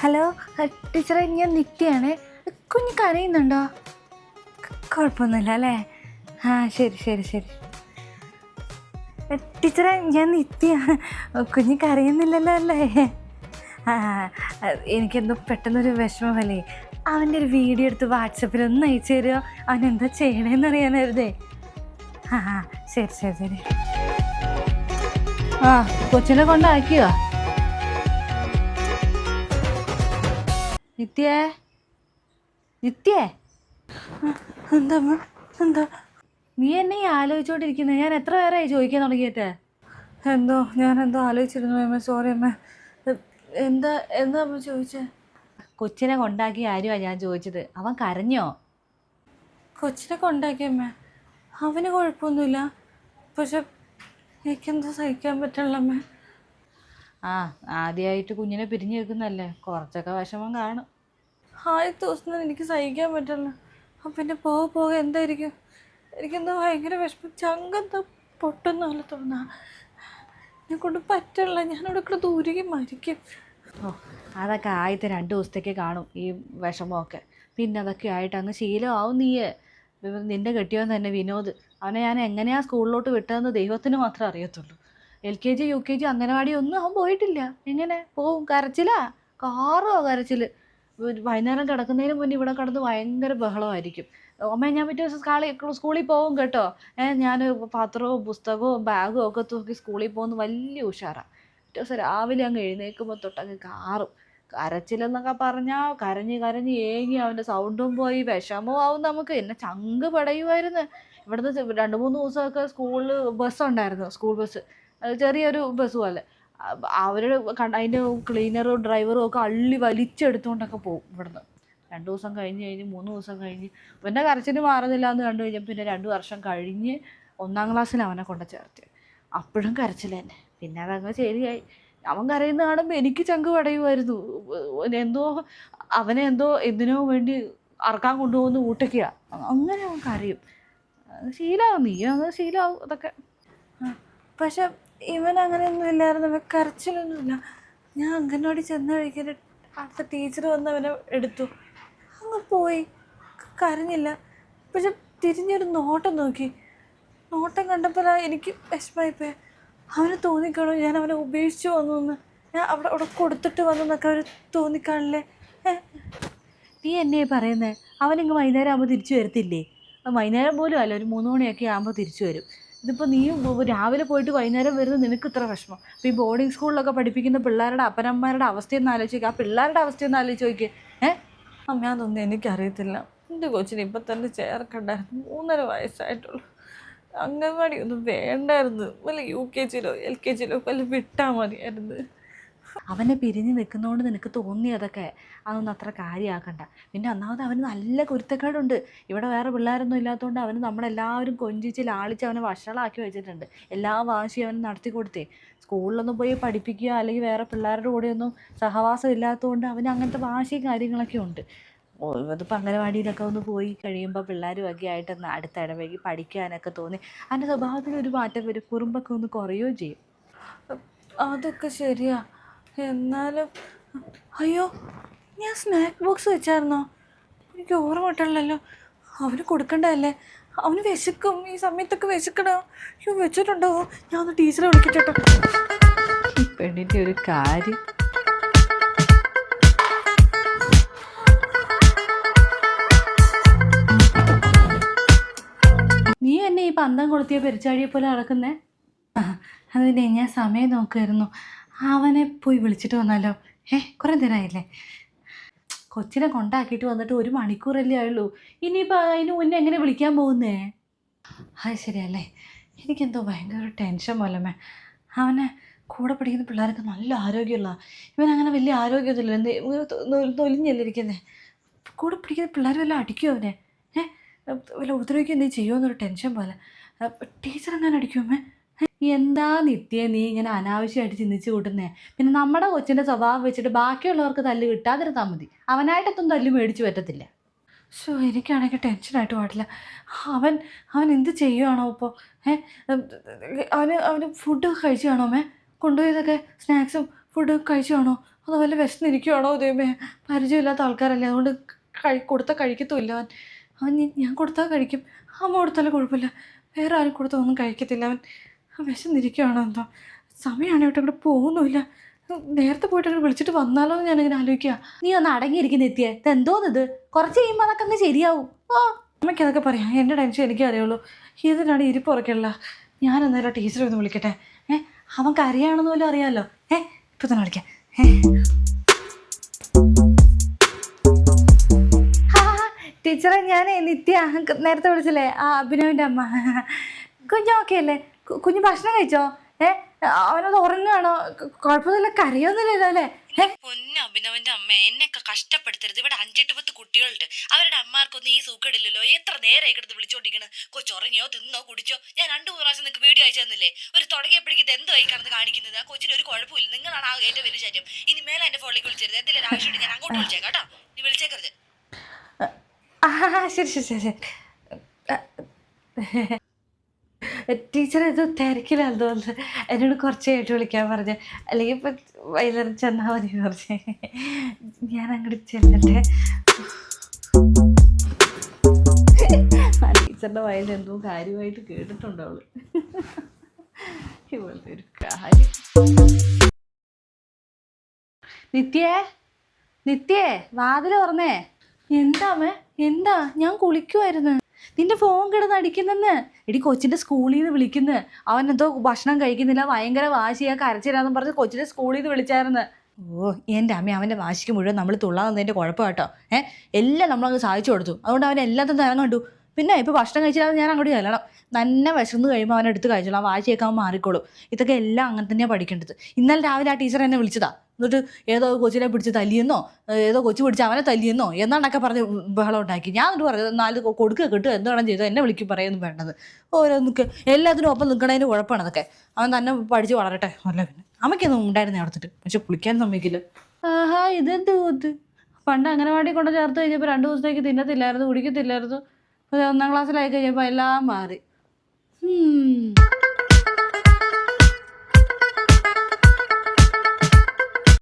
Hello ടീച്ചറെ, ഞാൻ നിത്യയാണേ. കുഞ്ഞ് കരയുന്നുണ്ടോ? കുഴപ്പമൊന്നുമില്ല അല്ലേ? ആ ശരി ശരി ശരി. ടീച്ചറെ, ഞാൻ നിത്യയാണ്. കുഞ്ഞ് കരയുന്നില്ലല്ലോ അല്ലേ? ആ എനിക്കെന്തോ പെട്ടെന്നൊരു വിഷമമല്ലേ. അവൻ്റെ ഒരു വീഡിയോ എടുത്ത് വാട്സപ്പിൽ ഒന്ന് അയച്ചു തരുമോ? അവൻ എന്താ ചെയ്യണേന്ന് അറിയാനായിരുന്നേ. ആ ശരി ശരി ശരി. ആ കൊച്ചിനെ കൊണ്ടാക്കിയോ? നിത്യേ നിത്യേ എന്താ എന്താ നീ എന്നെ ഈ ആലോചിച്ചോണ്ടിരിക്കുന്നത്? ഞാൻ എത്ര പേരായി ചോദിക്കാൻ തുടങ്ങിയിട്ട്. ഞാനെന്തോ ആലോചിച്ചിരുന്നു അമ്മ. സോറി അമ്മ. എന്താ എന്താ അമ്മ ചോദിച്ചേ? കൊച്ചിനെ കൊണ്ടാക്കി ആരുമാണ് ഞാൻ ചോദിച്ചത്. അവൻ കരഞ്ഞോ? കൊച്ചിനെ കൊണ്ടാക്കിയമ്മ. അവന് കുഴപ്പമൊന്നുമില്ല. പക്ഷെ എനിക്കെന്താ സഹിക്കാൻ പറ്റുള്ളമ്മ. ആ ആദ്യമായിട്ട് കുഞ്ഞിനെ പിരിഞ്ഞു വെക്കുന്നല്ലേ, കുറച്ചൊക്കെ വിഷമം കാണും. ആദ്യത്തെ ദിവസം എനിക്ക് സഹിക്കാൻ പറ്റില്ല. അപ്പം പിന്നെ പോകെ എന്തായിരിക്കും? എനിക്കെന്താ ഭയങ്കര വിഷമം. ചങ്കെന്താ പൊട്ടുന്ന പോലെ തോന്നാ. എന്നെ കൊണ്ട് പറ്റില്ല. ഞാനിവിടെ കൂടെ ദൂരേക്ക് മരിക്കും. ഓ അതൊക്കെ ആദ്യത്തെ 2 ദിവസത്തേക്ക് കാണും ഈ വിഷമമൊക്കെ. പിന്നെ അതൊക്കെ ആയിട്ട് അങ്ങ് ശീലമാവും. നീയ് നിൻ്റെ കെട്ടിയവൻ തന്നെ വിനോദ്, അവനെ ഞാൻ എങ്ങനെയാണ് സ്കൂളിലോട്ട് വിട്ടതെന്ന് ദൈവത്തിന് മാത്രമേ അറിയത്തുള്ളൂ. LKG UKG അംഗനവാടി ഒന്നും അവൻ പോയിട്ടില്ല. എങ്ങനെ പോവും? കരച്ചിലാ, കാറുമോ കരച്ചിൽ. വൈകുന്നേരം കിടക്കുന്നതിന് മുന്നേ ഇവിടെ കിടന്ന് ഭയങ്കര ബഹളമായിരിക്കും. അമ്മ ഞാൻ പിറ്റേ ദിവസം സ്കൂളിൽ പോകും കേട്ടോ. ഞാൻ പത്രവും പുസ്തകവും ബാഗും ഒക്കെ തൂക്കി സ്കൂളിൽ പോകുന്ന വലിയ ഉഷാറാണ്. പിറ്റേ ദിവസം രാവിലെ അങ്ങ് എഴുന്നേൽക്കുമ്പോൾ തൊട്ടങ്ങ് കാറും. കരച്ചിലെന്നൊക്കെ പറഞ്ഞാൽ കരഞ്ഞ് കരഞ്ഞ് ഏങ്ങി അവൻ്റെ സൗണ്ടും പോയി, വിഷമവും ആവും നമുക്ക്. എന്നെ ചങ്ക് പടയുമായിരുന്നു. ഇവിടുന്ന് 2-3 ദിവസമൊക്കെ സ്കൂളിൽ ബസ്സുണ്ടായിരുന്നു, സ്കൂൾ ബസ്. ചെറിയൊരു ബസ് പോലെ. അവർ അതിൻ്റെ ക്ലീനറും ഡ്രൈവറും ഒക്കെ അള്ളി വലിച്ചെടുത്തുകൊണ്ടൊക്കെ പോകും ഇവിടുന്ന്. 2 ദിവസം കഴിഞ്ഞ് 3 ദിവസം കഴിഞ്ഞ് പിന്നെ കരച്ചിൽ മാറുന്നില്ല എന്ന് കണ്ടു കഴിഞ്ഞപ്പോൾ പിന്നെ 2 വർഷം കഴിഞ്ഞ് 1-ാം ക്ലാസ്സിൽ അവനെ കൊണ്ട് ചേർത്ത്. അപ്പോഴും കരച്ചിൽ തന്നെ. പിന്നെ അതങ്ങ് ശരിയായി. അവൻ കരയുന്ന കാണുമ്പോൾ എനിക്ക് ചങ്ക് പടയുമായിരുന്നു. അവനെ എന്തിനോ വേണ്ടി അറക്കാൻ കൊണ്ടുപോകുന്ന ഊട്ടയ്ക്കുക. അങ്ങനെ അവൻ കരയും. ശീലമാവും. നീയും അങ്ങനെ ശീലമാവും അതൊക്കെ. പക്ഷെ ഇവൻ അങ്ങനെയൊന്നും ഇല്ലായിരുന്നു. കരച്ചിലൊന്നുമില്ല. ഞാൻ അംഗൻവാടി ചെന്ന് കഴിക്കാൻ അടുത്ത ടീച്ചർ വന്ന് അവനെ എടുത്തു. അങ്ങ് പോയി. കരഞ്ഞില്ല. പക്ഷെ തിരിഞ്ഞൊരു നോട്ടം നോക്കി. നോട്ടം കണ്ടപ്പോൾ എനിക്ക് വിഷമമായിപ്പോയി. അവന് തോന്നിക്കാണോ ഞാൻ അവനെ ഉപേക്ഷിച്ച് വന്നു എന്ന്. ഞാൻ അവിടെ കൊടുത്തിട്ട് വന്നു എന്നൊക്കെ അവർ തോന്നിക്കാണില്ലേ? നീ എന്നെ പറയുന്നത്? അവനിങ്ങ് വൈകുന്നേരം ആകുമ്പോൾ തിരിച്ചു വരത്തില്ലേ? വൈകുന്നേരം പോലും അല്ല, ഒരു 3 മണിയൊക്കെ ആകുമ്പോൾ തിരിച്ചു വരും. ഇതിപ്പോൾ നീ രാവിലെ പോയിട്ട് വൈകുന്നേരം വരുന്നത് നിനക്ക് ഇത്ര വിഷമം. അപ്പോൾ ഈ ബോർഡിംഗ് സ്കൂളിലൊക്കെ പഠിപ്പിക്കുന്ന പിള്ളേരുടെ അപ്പനമ്മമാരുടെ അവസ്ഥയൊന്നും ആലോചിച്ച് നോക്കുക. ആ പിള്ളേരുടെ അവസ്ഥയൊന്നും ആലോചിച്ച് നോക്കിയേ. അമ്മ അതൊന്നും എനിക്കറിയത്തില്ല. എൻ്റെ കൊച്ചിനെ ഇപ്പം തന്നെ ചേർക്കണ്ടായിരുന്നു. 3.5 വയസ്സായിട്ടുള്ളൂ. അംഗൻവാടി ഒന്നും വേണ്ടായിരുന്നു. വല്ല UKGയിലോ LKGയിലോ വല്ല വിട്ടാൽ മതിയായിരുന്നു. അവനെ പിരിഞ്ഞ് നിൽക്കുന്നതുകൊണ്ട് നിനക്ക് തോന്നിയതൊക്കെ അതൊന്നും അത്ര കാര്യമാക്കണ്ട. പിന്നെ ഒന്നാമത് അവന് നല്ല കുരുത്തക്കേടുണ്ട്. ഇവിടെ വേറെ പിള്ളേരൊന്നും ഇല്ലാത്തതുകൊണ്ട് അവന് നമ്മളെല്ലാവരും കൊഞ്ചിച്ച് ലാളിച്ച് അവനെ വഷളാക്കി വെച്ചിട്ടുണ്ട്. എല്ലാ വാശിയും അവന് നടത്തി കൊടുത്തേ. സ്കൂളിലൊന്നും പോയി പഠിപ്പിക്കുക അല്ലെങ്കിൽ വേറെ പിള്ളേരുടെ കൂടെയൊന്നും സഹവാസം ഇല്ലാത്തതുകൊണ്ട് അവന് അങ്ങനത്തെ വാശിയും കാര്യങ്ങളൊക്കെ ഉണ്ട്. ഇതിപ്പോൾ അംഗനവാടിയിലൊക്കെ ഒന്ന് പോയി കഴിയുമ്പോൾ പിള്ളേരുമൊക്കെ ആയിട്ടൊന്ന് അടുത്തിടപഴകി പഠിക്കാനൊക്കെ തോന്നി അവൻ്റെ സ്വഭാവത്തിനൊരു മാറ്റം വരും. കുറുമ്പൊക്കെ ഒന്ന് കുറയുകയും ചെയ്യും. അതൊക്കെ ശരിയാ. എന്നാലും അയ്യോ, ഞാൻ സ്നാക്ക് ബോക്സ് വെച്ചായിരുന്നോ? എനിക്ക് ഓർമ്മ കിട്ടണല്ലോ. അവന് കൊടുക്കണ്ടതല്ലേ? അവന് വിശക്കും. ഈ സമയത്തൊക്കെ വിശക്കണോ? അയ്യോ, വെച്ചിട്ടുണ്ടോ? ഞാൻ ഒന്ന് ടീച്ചറെ വിളിക്കട്ടോ. ഈ പെണ്ണിൻ്റെ ഒരു കാര്യം. നീ എന്നെ ഈ പന്തം കൊളുത്തിയ പെരിച്ചാഴിയെ പോലെ നടക്കുന്നേ? അത് പിന്നെ ഞാൻ സമയം നോക്കുമായിരുന്നു. അവനെ പോയി വിളിച്ചിട്ട് വന്നാലോ? കുറേ നേരമായില്ലേ? കൊച്ചിനെ കൊണ്ടാക്കിയിട്ട് വന്നിട്ട് 1 മണിക്കൂറല്ലേ ആയുള്ളൂ. ഇനിയിപ്പോൾ അതിന് മുന്നേ എങ്ങനെ വിളിക്കാൻ പോകുന്നേ? അത് ശരിയല്ലേ. എനിക്കെന്തോ ഭയങ്കര ടെൻഷൻ പോലമ്മേ. അവനെ കൂടെ പഠിക്കുന്ന പിള്ളേരൊക്കെ നല്ല ആരോഗ്യമുള്ള. ഇവനങ്ങനെ വലിയ ആരോഗ്യമൊന്നുമില്ല. തൊലിഞ്ഞല്ലേ ഇരിക്കുന്നത്. കൂടെ പഠിക്കുന്ന പിള്ളേർ വല്ല അടിക്കുമോ അവനെ? വല്ല ഉപദ്രവിക്കുക എന്തെങ്കിലും ചെയ്യുമോ എന്നൊരു ടെൻഷൻ പോലെ. ടീച്ചർ എങ്ങനെ അടിക്കുമേ? എന്താ നിത്യ നീ ഇങ്ങനെ അനാവശ്യമായിട്ട് ചിന്തിച്ച് കൂട്ടുന്നേ? പിന്നെ നമ്മുടെ കൊച്ചിൻ്റെ സ്വഭാവം വെച്ചിട്ട് ബാക്കിയുള്ളവർക്ക് തല്ല് കിട്ടാതിരുന്നാൽ മതി. അവനായിട്ടൊന്നും തല്ല് മേടിച്ച് പറ്റത്തില്ല. എനിക്കാണെങ്കിൽ ടെൻഷനായിട്ട് പാടില്ല. അവൻ എന്ത് ചെയ്യുവാണോ ഇപ്പോൾ? അവന് ഫുഡ് കഴിച്ചു കാണോ? കൊണ്ടുപോയതൊക്കെ സ്നാക്സും ഫുഡും കഴിച്ചു കാണോ? അത് വല്ല വിശന്നിരിക്കുവാണോ ദൈവമേ? പരിചയമില്ലാത്ത ആൾക്കാരല്ലേ, അതുകൊണ്ട് കൊടുത്താൽ കഴിക്കത്തുമില്ല അവൻ. ഞാൻ കൊടുത്താൽ കഴിക്കും, അമ്മ കൊടുത്താലും കുഴപ്പമില്ല. വേറെ ആരും കൊടുത്താൽ ഒന്നും കഴിക്കത്തില്ല അവൻ. വിശന്നിരിക്കുവാണോ എന്തോ. സമയമാണെങ്കിൽ ഇവിടെ പോകുന്നുമില്ല. നേരത്തെ പോയിട്ട് അങ്ങനെ വിളിച്ചിട്ട് വന്നാലോ എന്ന് ഞാനിങ്ങനെ ആലോചിക്കുക. നീ ഒന്ന് അടങ്ങിയിരിക്കുന്ന എത്തിയേ, ഇതെന്തോന്നിത്? കുറച്ച് കഴിയുമ്പോൾ അതൊക്കെ അങ്ങ് ശരിയാവും. അമ്മയ്ക്ക് അതൊക്കെ പറയാം, എൻ്റെ ടെൻഷൻ എനിക്കേ അറിയുള്ളൂ. ഇതിനാണ് ഇരിപ്പുറക്കല്ല. ഞാൻ എന്നാലും ടീച്ചറെ ഒന്ന് വിളിക്കട്ടെ. അവൻ കരയാണെന്ന് പോലും അറിയാമല്ലോ. ഇപ്പം തന്നെ വിളിക്കാം. ടീച്ചറെ, ഞാൻ നിത്യ നേരത്തെ വിളിച്ചില്ലേ, അഭിനവിൻ്റെ അമ്മ. കുഞ്ഞ് ഓക്കെ അല്ലേ? കുഞ്ഞ് ഭക്ഷണം കഴിച്ചോ? അവനത് ഉറങ്ങുകയാണോ? കുഴപ്പമൊന്നുമില്ല, കരയൊന്നുമില്ലല്ലോ അല്ലേ? പൊന്നു അഭിനവന്റെ അമ്മ, എന്നെയൊക്കെ കഷ്ടപ്പെടുത്തരുത്. ഇവിടെ 5-8 കുട്ടികളുണ്ട്. അവരുടെ അമ്മമാർക്കൊന്നും ഈ സൂക്കേടില്ലല്ലോ. എത്ര നേരമായി കിടന്ന് വിളിച്ചോണ്ടിരിക്കണ്. കൊച്ചുറങ്ങിയോ, തിന്നോ, കുടിച്ചോ? ഞാൻ 2 പ്രാവശ്യം നിങ്ങൾക്ക് വീഡിയോ അയച്ചു തന്നില്ലേ? ഒരു തുടങ്ങിയപ്പോഴേക്കും എന്തോ ആയി കിടന്ന് കാണിക്കുന്നത്. ആ കൊച്ചിന് ഒരു കുഴപ്പമില്ല. നിങ്ങളാണ് ആ ഏറ്റവും വലിയ ശല്യം. ഇനി മേലെ എന്റെ ഫോണിലേക്ക് വിളിച്ചരുത്. എന്തെങ്കിലും ആവശ്യമുണ്ട് ഞാൻ അങ്ങോട്ട് വിളിച്ചേക്കാം കേട്ടോ. നീ വിളിച്ചേക്കരുത്. ശരി ശരി ശരി. ടീച്ചർ ഇത് തിരക്കിലാന്ന് തോന്നുന്നത്. എന്നോട് കുറച്ചായിട്ട് വിളിക്കാൻ പറഞ്ഞ്, അല്ലെങ്കിൽ ഇപ്പം വൈകുന്നേരം ചെന്നാൽ മതി എന്ന് പറഞ്ഞ്. ഞാൻ അങ്ങോട്ട് ചെല്ലട്ടെ. ആ ടീച്ചറിൻ്റെ വയലിൽ എന്തോ കാര്യമായിട്ട് കേട്ടിട്ടുണ്ട് അവള്. ഇവളുടെ ഒരു കാര്യം. നിത്യേ വാതിൽ തുറന്നേ. എന്താമേ? എന്താ? ഞാൻ കുളിക്കുമായിരുന്നു. നിന്റെ ഫോൺ കിടന്ന് അടിക്കുന്നെന്ന്. എടി, കൊച്ചിൻ്റെ സ്കൂളിൽ നിന്ന് വിളിക്കുന്നു. അവൻ എന്തോ ഭക്ഷണം കഴിക്കുന്നില്ല, ഭയങ്കര വാശിയാ, കരച്ചിലാന്നും പറഞ്ഞ് കൊച്ചിൻ്റെ സ്കൂളിൽ നിന്ന് വിളിച്ചായിരുന്നു. എൻ്റെ അമ്മ, അവൻ്റെ വാശിക്ക് മുഴുവൻ നമ്മൾ തുള്ളാന്നതിൻ്റെ കുഴപ്പം കേട്ടോ. എല്ലാം നമ്മളങ്ങ് സാധിച്ചു കൊടുത്തു. അതുകൊണ്ട് അവൻ എല്ലാത്തും തരം കണ്ടു. പിന്നെ ഇപ്പോൾ ഭക്ഷണം കഴിച്ചില്ലാതെ ഞാൻ അങ്ങോട്ട് ചെല്ലണം. തന്നെ വിശന്ന് കഴിയുമ്പോൾ അവൻ എടുത്ത് കഴിച്ചോളാം. ആ വാശിയൊക്കെ അവൻ മാറിക്കോളും. ഇതൊക്കെ എല്ലാം അങ്ങനെ തന്നെയാണ് പഠിക്കേണ്ടത്. ഇന്നലെ രാവിലെ ആ ടീച്ചർ എന്നെ വിളിച്ചതാ. എന്നിട്ട് ഏതോ കൊച്ചിനെ പിടിച്ച് തല്ലിയെന്നോ, ഏതോ കൊച്ചു പിടിച്ച് അവനെ തല്ലിയെന്നോ എന്നാണൊക്കെ പറഞ്ഞ് ബഹളം ഉണ്ടാക്കി. ഞാൻ എന്നിട്ട് പറഞ്ഞു, 4 കൊടുക്കുക കിട്ടുക എന്ത് വേണം ചെയ്തോ, എന്നെ വിളിക്കും പറയുന്നു വേണ്ടത്. ഓരോന്നൊക്കെ എല്ലാത്തിനും ഒപ്പം നിൽക്കണതിന് കുഴപ്പമാണ് അതൊക്കെ. അവൻ തന്നെ പഠിച്ച് വളരട്ടെ. അല്ല പിന്നെ അമ്മയ്ക്കൊന്നും ഉണ്ടായിരുന്നു അവിടുത്തെ. പക്ഷെ കുളിക്കാൻ സമ്മതിക്കില്ല. ഇതെന്ത് കൂത്ത്? പണ്ട് അംഗനവാടി കൊണ്ട് ചേർത്ത് കഴിഞ്ഞപ്പോൾ 2 ദിവസത്തേക്ക് തിന്നത്തില്ലായിരുന്നു, കുടിക്കത്തില്ലായിരുന്നു. 1ാം ക്ലാസ്സിലായി കഴിഞ്ഞപ്പോൾ എല്ലാം മാറി.